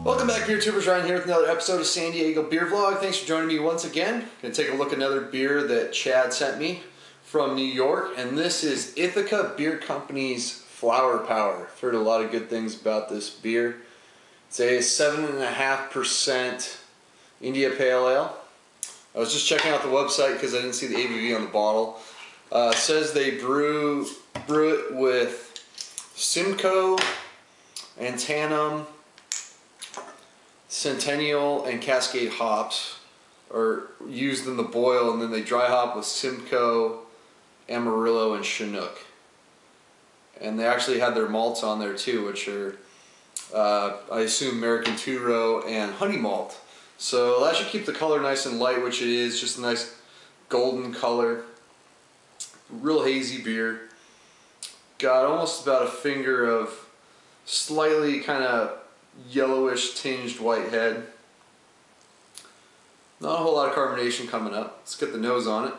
Welcome back, beer tubers. Ryan here with another episode of San Diego Beer Vlog. Thanks for joining me once again. Gonna take a look at another beer that Chad sent me from New York, and this is Ithaca Beer Company's Flower Power. I've heard a lot of good things about this beer. It's a 7.5% India Pale Ale. I was just checking out the website because I didn't see the ABV on the bottle. It says they brew it with Simcoe, Antannum, Centennial, and Cascade hops are used in the boil, and then they dry hop with Simcoe, Amarillo, and Chinook. And they actually had their malts on there too, which are I assume American Two-Row and honey malt. So that should keep the color nice and light, which it is, just a nice golden color. Real hazy beer. Got almost about a finger of slightly kind of yellowish tinged white head. Not a whole lot of carbonation coming up. Let's get the nose on it.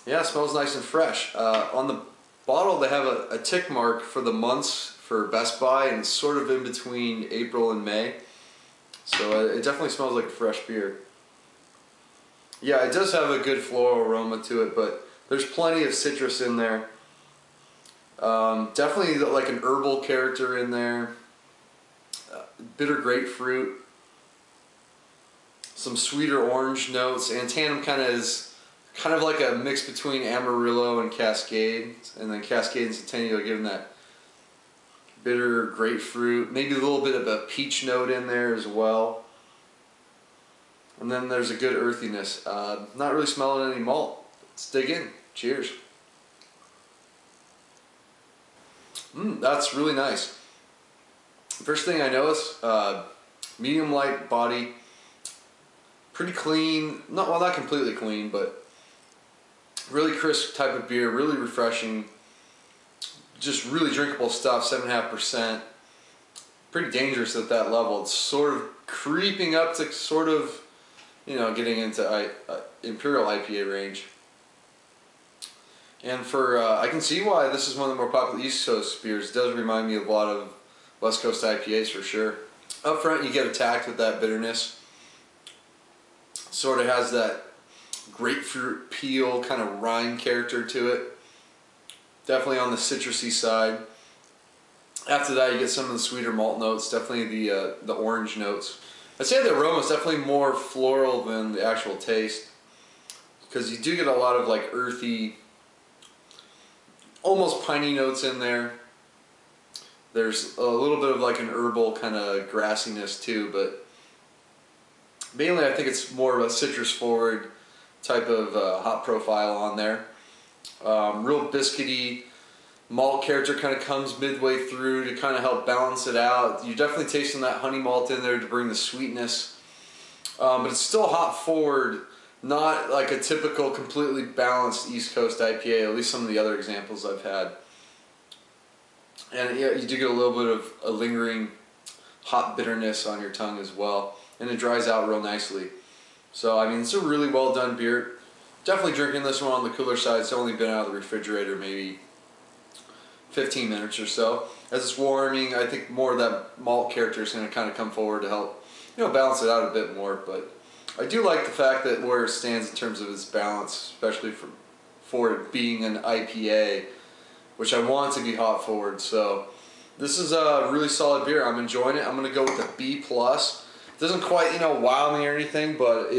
Yeah, it smells nice and fresh. On the bottle they have a tick mark for the months for Best Buy, and it's sort of in between April and May. So it definitely smells like a fresh beer. Yeah, it does have a good floral aroma to it, but there's plenty of citrus in there. Definitely like an herbal character in there. Bitter grapefruit. Some sweeter orange notes. Antannum kind of like a mix between Amarillo and Cascade, and then Cascade and Centennial giving that bitter grapefruit. Maybe a little bit of a peach note in there as well. And then there's a good earthiness. Not really smelling any malt. Let's dig in. Cheers. That's really nice. First thing I notice, medium light body, pretty clean, not completely clean, but really crisp type of beer, really refreshing, just really drinkable stuff, 7.5%. Pretty dangerous at that level. It's sort of creeping up to sort of, getting into Imperial IPA range. And I can see why this is one of the more popular East Coast beers. It does remind me of a lot of West Coast IPAs for sure. Up front you get attacked with that bitterness. Sort of has that grapefruit peel kind of rind character to it. Definitely on the citrusy side. After that you get some of the sweeter malt notes, definitely the orange notes. I'd say the aroma is definitely more floral than the actual taste, because you do get a lot of like earthy, almost piney notes in there. There's a little bit of like an herbal kind of grassiness too, but mainly I think it's more of a citrus forward type of hop profile on there. Real biscuity malt character kind of comes midway through to kind of help balance it out. You're definitely tasting that honey malt in there to bring the sweetness, but it's still hop forward. Not like a typical completely balanced East Coast IPA, at least some of the other examples I've had. And yeah, you do get a little bit of a lingering hop bitterness on your tongue as well, and it dries out real nicely. So I mean, it's a really well done beer. Definitely drinking this one on the cooler side. It's only been out of the refrigerator maybe 15 minutes or so. As it's warming, I think more of that malt character is going to kind of come forward to help, balance it out a bit more. But I do like the fact that where it stands in terms of its balance, especially for it being an IPA, which I want to be hop forward. So this is a really solid beer. I'm enjoying it. I'm going to go with a B+. It doesn't quite, wow me or anything, but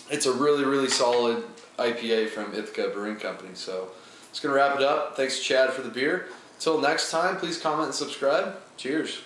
it's a really, really solid IPA from Ithaca Brewing Company. So it's going to wrap it up. Thanks, Chad, for the beer. Until next time, please comment and subscribe. Cheers.